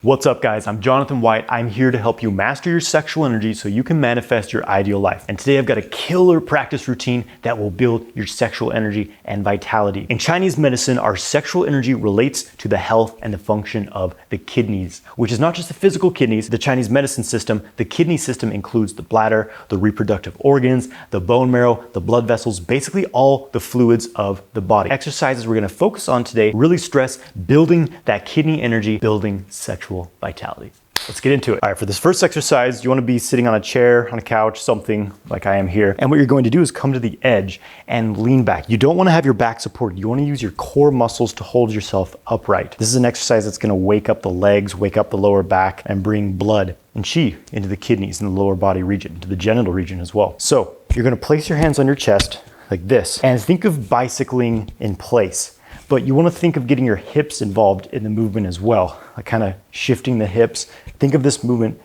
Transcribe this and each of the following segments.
What's up guys, I'm Jonathan White. I'm here to help you master your sexual energy so you can manifest your ideal life. And today I've got a killer practice routine that will build your sexual energy and vitality. In Chinese medicine, our sexual energy relates to the health and the function of the kidneys, which is not just the physical kidneys. The Chinese medicine system, the kidney system includes the bladder, the reproductive organs, the bone marrow, the blood vessels, basically all the fluids of the body. Exercises we're gonna focus on today really stress building that kidney energy, building sexual vitality. Let's get into it. All right, for this first exercise, you wanna be sitting on a chair, on a couch, something like I am here. And what you're going to do is come to the edge and lean back. You don't wanna have your back supported. You wanna use your core muscles to hold yourself upright. This is an exercise that's gonna wake up the legs, wake up the lower back, and bring blood and qi into the kidneys and the lower body region, into the genital region as well. So you're gonna place your hands on your chest like this, and think of bicycling in place. But you wanna think of getting your hips involved in the movement as well, like kind of shifting the hips. Think of this movement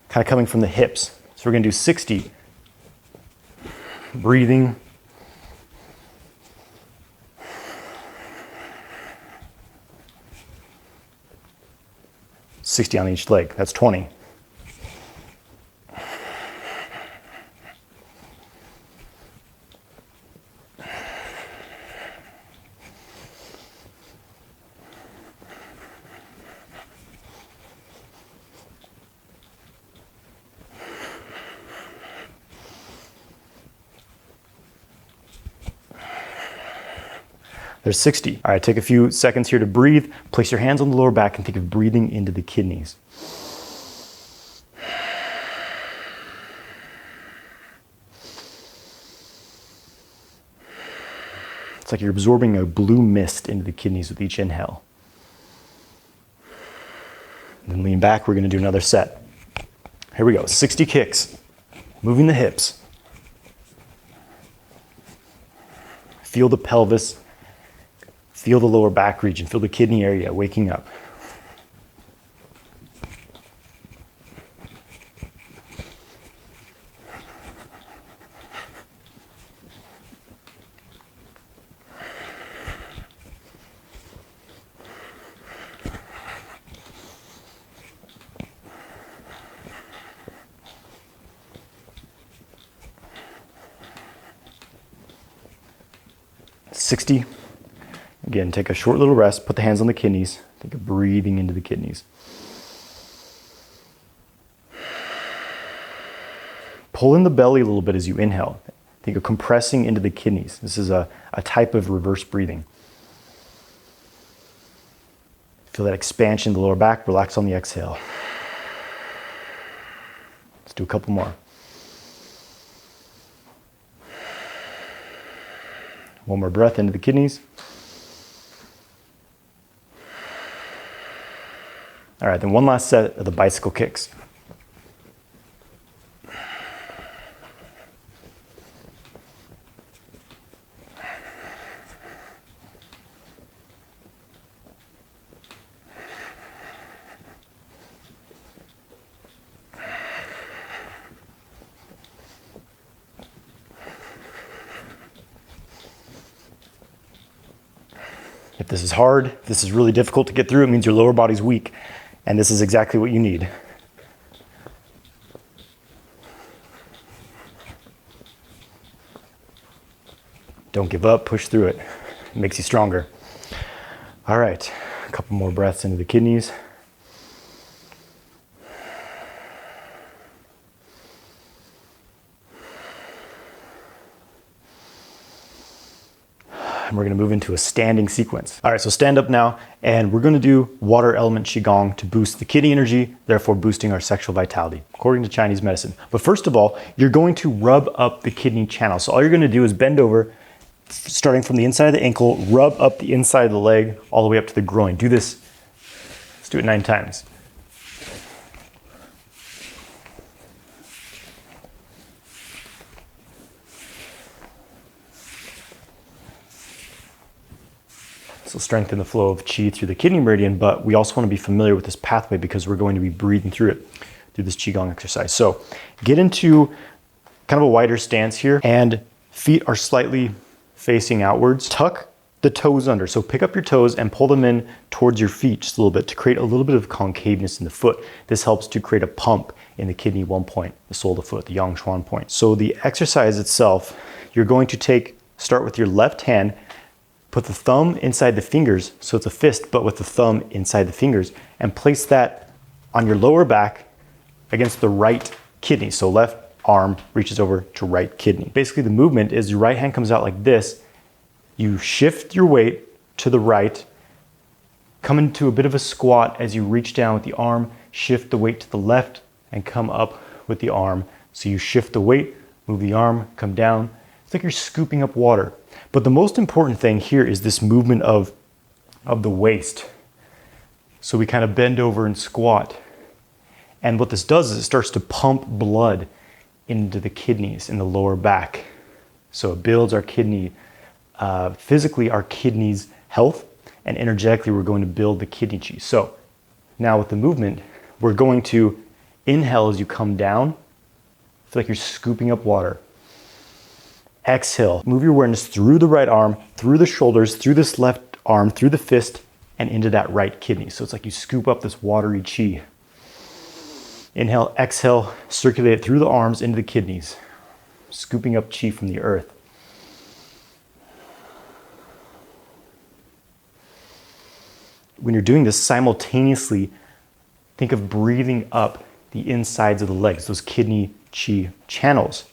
kind of coming from the hips. So we're gonna do 60. Breathing. $60 on each leg, that's 20. There's 60. All right, take a few seconds here to breathe. Place your hands on the lower back and think of breathing into the kidneys. It's like you're absorbing a blue mist into the kidneys with each inhale. And then lean back, we're gonna do another set. Here we go, 60 kicks. Moving the hips. Feel the pelvis. Feel the lower back region, feel the kidney area waking up. $60. Again, take a short little rest, put the hands on the kidneys, think of breathing into the kidneys. Pull in the belly a little bit as you inhale. Think of compressing into the kidneys. This is a type of reverse breathing. Feel that expansion in the lower back, relax on the exhale. Let's do a couple more. One more breath into the kidneys. All right, then one last set of the bicycle kicks. If this is hard, if this is really difficult to get through, it means your lower body's weak. And this is exactly what you need. Don't give up, push through it. It makes you stronger. All right, a couple more breaths into the kidneys. And we're gonna move into a standing sequence. All right, so stand up now, and we're gonna do water element Qigong to boost the kidney energy, therefore boosting our sexual vitality, according to Chinese medicine. But first of all, you're going to rub up the kidney channel. So all you're gonna do is bend over, starting from the inside of the ankle, rub up the inside of the leg, all the way up to the groin. Do this, let's do it 9 times. This will strengthen the flow of qi through the kidney meridian, but we also want to be familiar with this pathway because we're going to be breathing through it through this Qigong exercise. So get into kind of a wider stance here, and feet are slightly facing outwards. Tuck the the toes under. So pick up your toes and pull them in towards your feet just a little bit to create a little bit of concaveness in the foot. This helps to create a pump in the kidney 1 point, the sole of the foot, the yang shuan point. So the exercise itself, you're going to start with your left hand, put the thumb inside the fingers, so it's a fist, but with the thumb inside the fingers, and place that on your lower back against the right kidney. So left arm reaches over to right kidney. Basically the movement is your right hand comes out like this, you shift your weight to the right, come into a bit of a squat as you reach down with the arm, shift the weight to the left, and come up with the arm. So you shift the weight, move the arm, come down. It's like you're scooping up water. But the most important thing here is this movement of the waist. So we kind of bend over and squat. And what this does is it starts to pump blood into the kidneys in the lower back. So it builds our kidney, physically our kidneys' health, and energetically we're going to build the kidney chi. So now with the movement, we're going to inhale as you come down. Feel like you're scooping up water. Exhale, move your awareness through the right arm, through the shoulders, through this left arm, through the fist, and into that right kidney. So it's like you scoop up this watery chi. Inhale, exhale, circulate it through the arms into the kidneys, scooping up chi from the earth. When you're doing this simultaneously, think of breathing up the insides of the legs, those kidney chi channels.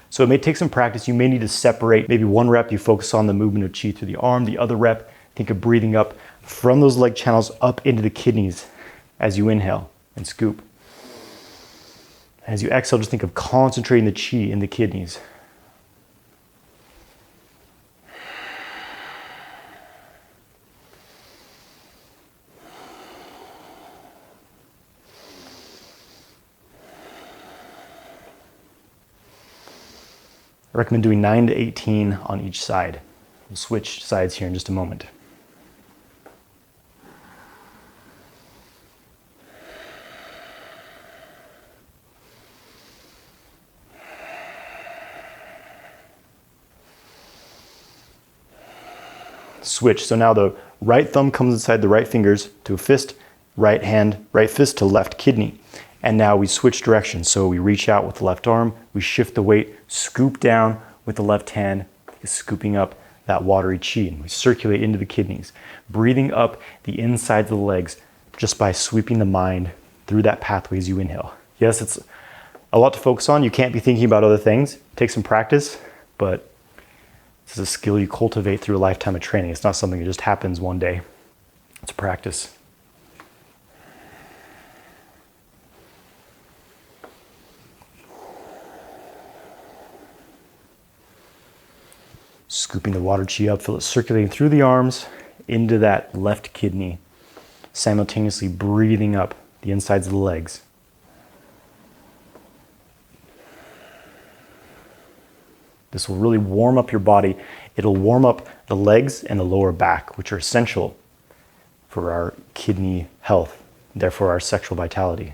So it may take some practice. You may need to separate. Maybe one rep, you focus on the movement of chi through the arm. The other rep, think of breathing up from those leg channels up into the kidneys as you inhale and scoop. As you exhale, just think of concentrating the chi in the kidneys. I recommend doing 9 to 18 on each side. We'll switch sides here in just a moment. Switch. So now the right thumb comes inside the right fingers to a fist, right hand, right fist to left kidney. And now we switch directions. So we reach out with the left arm, we shift the weight, scoop down with the left hand, scooping up that watery chi, and we circulate into the kidneys, breathing up the insides of the legs just by sweeping the mind through that pathway as you inhale. Yes, it's a lot to focus on. You can't be thinking about other things. Take some practice, but this is a skill you cultivate through a lifetime of training. It's not something that just happens one day. It's a practice. Scooping the water chi up, feel it circulating through the arms into that left kidney, simultaneously breathing up the insides of the legs. This will really warm up your body. It'll warm up the legs and the lower back, which are essential for our kidney health, therefore our sexual vitality.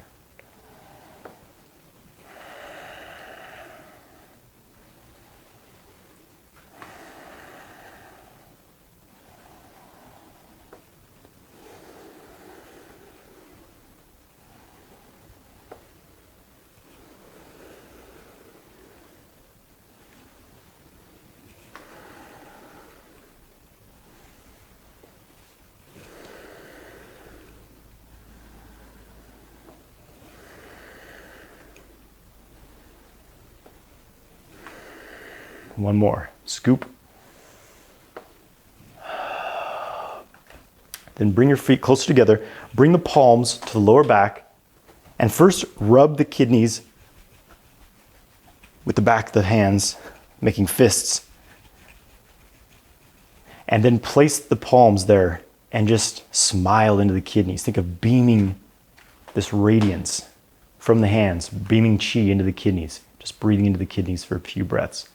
One more. Scoop. Then bring your feet closer together. Bring the palms to the lower back. And first rub the kidneys with the back of the hands, making fists. And then place the palms there and just smile into the kidneys. Think of beaming this radiance from the hands, beaming chi into the kidneys. Just breathing into the kidneys for a few breaths.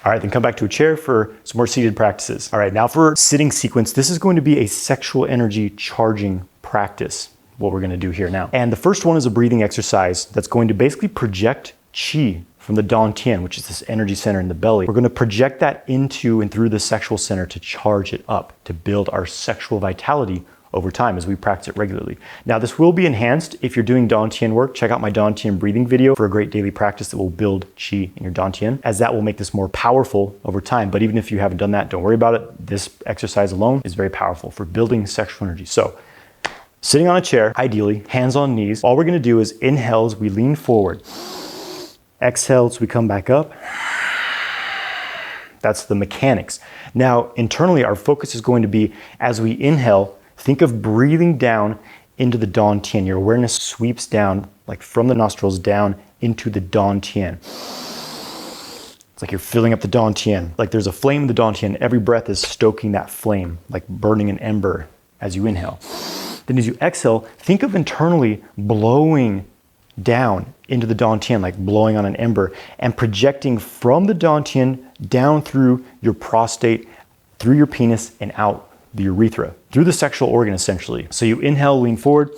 All right, then come back to a chair for some more seated practices. All right, now for sitting sequence, this is going to be a sexual energy charging practice. what we're gonna do here now. And the first one is a breathing exercise that's going to basically project qi from the dantian, which is this energy center in the belly. We're gonna project that into and through the sexual center to charge it up, to build our sexual vitality over time as we practice it regularly. Now, this will be enhanced if you're doing dantian work. Check out my dantian breathing video for a great daily practice that will build qi in your dantian, as that will make this more powerful over time. But even if you haven't done that, don't worry about it. This exercise alone is very powerful for building sexual energy. So, sitting on a chair, ideally, hands on knees, all we're gonna do is inhale as we lean forward. Exhale as we come back up. That's the mechanics. Now, internally, our focus is going to be, as we inhale, think of breathing down into the dantian. Your awareness sweeps down, like from the nostrils down into the dantian. It's like you're filling up the dantian. Like there's a flame in the dantian. Every breath is stoking that flame, like burning an ember as you inhale. Then as you exhale, think of internally blowing down into the dantian, like blowing on an ember, and projecting from the dantian down through your prostate, through your penis, and out the urethra, through the sexual organ essentially. So you inhale, lean forward,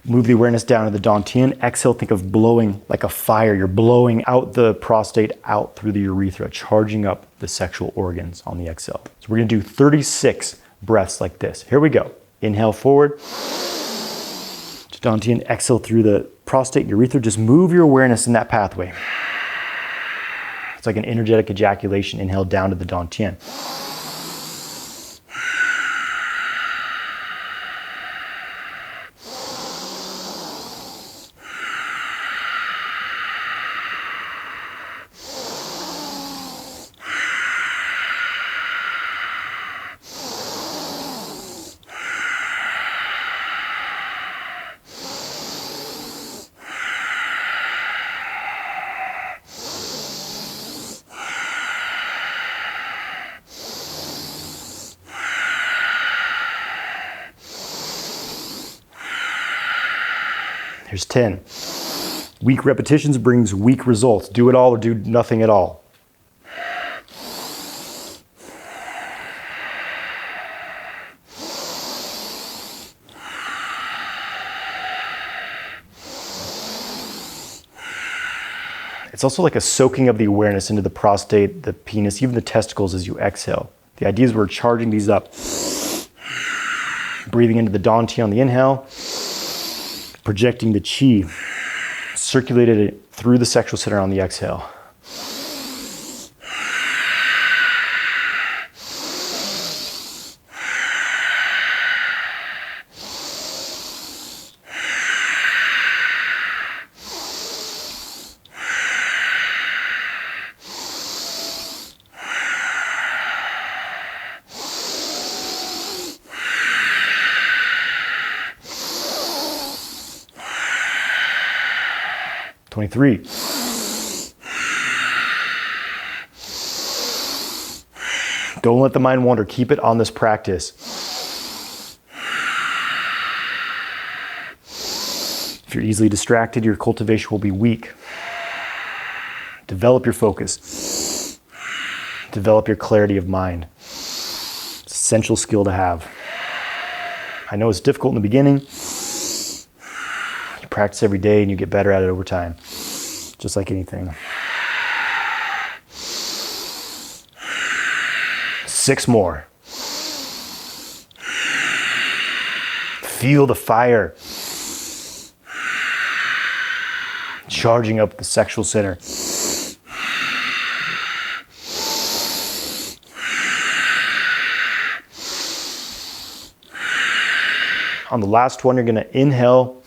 move the awareness down to the dantian. Exhale, think of blowing like a fire. You're blowing out the prostate, out through the urethra, charging up the sexual organs on the exhale. So we're gonna do 36 breaths like this. Here we go. Inhale forward to dantian, exhale through the prostate, urethra. Just move your awareness in that pathway. It's like an energetic ejaculation. Inhale down to the dantian. Here's 10. Weak repetitions brings weak results. Do it all or do nothing at all. It's also like a soaking of the awareness into the prostate, the penis, even the testicles as you exhale. The idea is we're charging these up. Breathing into the dantian on the inhale, projecting the qi, circulated it through the sexual center on the exhale. Three. Don't let the mind wander. Keep it on this practice. If you're easily distracted, your cultivation will be weak. Develop your focus. Develop your clarity of mind. It's an essential skill to have. I know it's difficult in the beginning. You practice every day and you get better at it over time. Just like anything. 6 more. Feel the fire. Charging up the sexual center. On the last one, you're gonna inhale.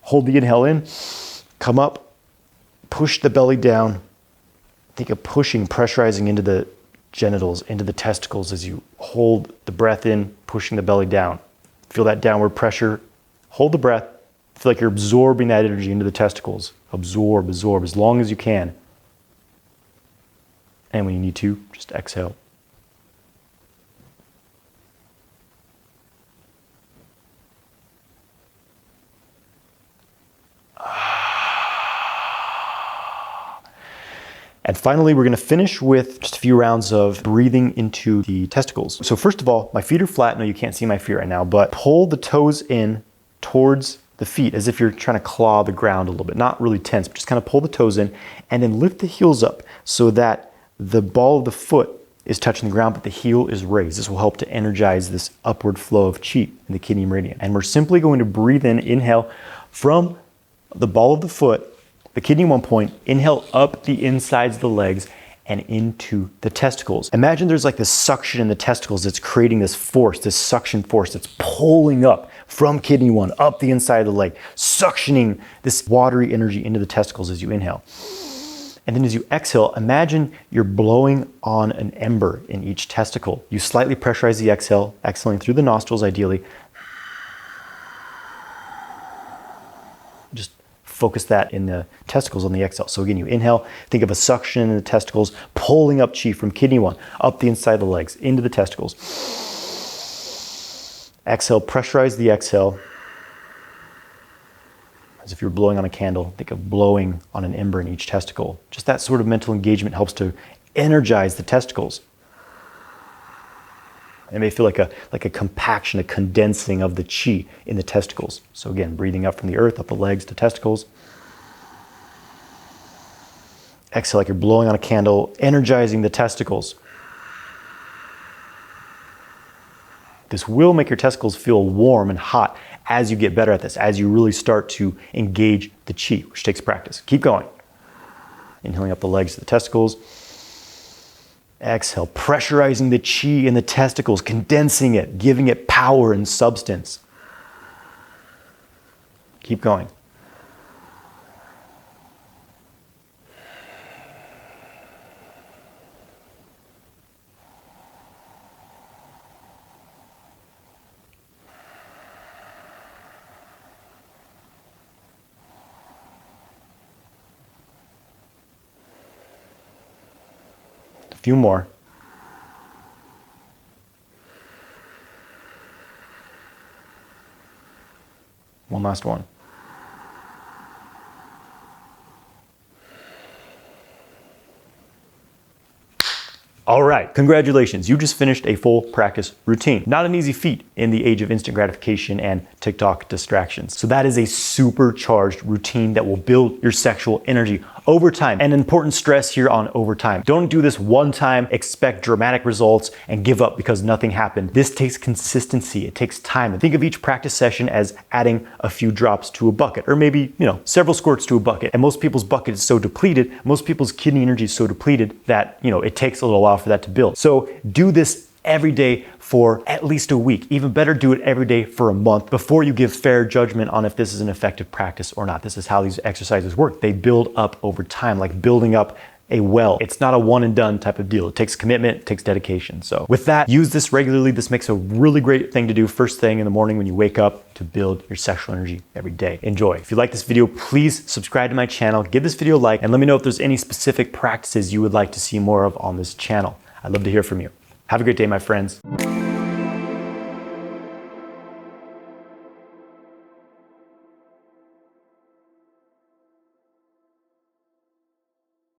Hold the inhale in. Come up, push the belly down. Think of pushing, pressurizing into the genitals, into the testicles as you hold the breath in, pushing the belly down. Feel that downward pressure. Hold the breath. Feel like you're absorbing that energy into the testicles. Absorb, absorb as long as you can. And when you need to, just exhale. And finally, we're gonna finish with just a few rounds of breathing into the testicles. So first of all, my feet are flat. No, you can't see my feet right now, but pull the toes in towards the feet as if you're trying to claw the ground a little bit. Not really tense, but just kind of pull the toes in and then lift the heels up so that the ball of the foot is touching the ground, but the heel is raised. This will help to energize this upward flow of chi in the kidney meridian. And we're simply going to breathe in, inhale from the ball of the foot, the kidney 1 point, inhale up the insides of the legs and into the testicles. Imagine there's like this suction in the testicles that's creating this force, this suction force that's pulling up from kidney 1 up the inside of the leg, suctioning this watery energy into the testicles as you inhale. And then as you exhale, imagine you're blowing on an ember in each testicle. You slightly pressurize the exhale, exhaling through the nostrils ideally. Just focus that in the testicles on the exhale. So again, you inhale, think of a suction in the testicles, pulling up chi from kidney 1, up the inside of the legs, into the testicles. Exhale, pressurize the exhale. As if you're blowing on a candle, think of blowing on an ember in each testicle. Just that sort of mental engagement helps to energize the testicles. It may feel like a compaction, a condensing of the chi in the testicles. So again, breathing up from the earth, up the legs to testicles. Exhale like you're blowing on a candle, energizing the testicles. This will make your testicles feel warm and hot as you get better at this, as you really start to engage the chi, which takes practice. Keep going. Inhaling up the legs to the testicles. Exhale, pressurizing the chi in the testicles, condensing it, giving it power and substance. Keep going. A few more. One last one. All right, congratulations. You just finished a full practice routine. Not an easy feat in the age of instant gratification and TikTok distractions. So that is a supercharged routine that will build your sexual energy over time. And important stress here on over time. Don't do this one time, expect dramatic results and give up because nothing happened. This takes consistency. It takes time. And think of each practice session as adding a few drops to a bucket, or maybe, several squirts to a bucket. And most people's bucket is so depleted, most people's kidney energy is so depleted that, it takes a little while for that to build. So do this every day for at least a week. Even better, do it every day for a month before you give fair judgment on if this is an effective practice or not. This is how these exercises work. They build up over time, like building up a well. It's not a one and done type of deal. It takes commitment, it takes dedication. So with that, use this regularly. This makes a really great thing to do first thing in the morning when you wake up to build your sexual energy every day. Enjoy. If you like this video, please subscribe to my channel, give this video a like, and let me know if there's any specific practices you would like to see more of on this channel. I'd love to hear from you. Have a great day, my friends.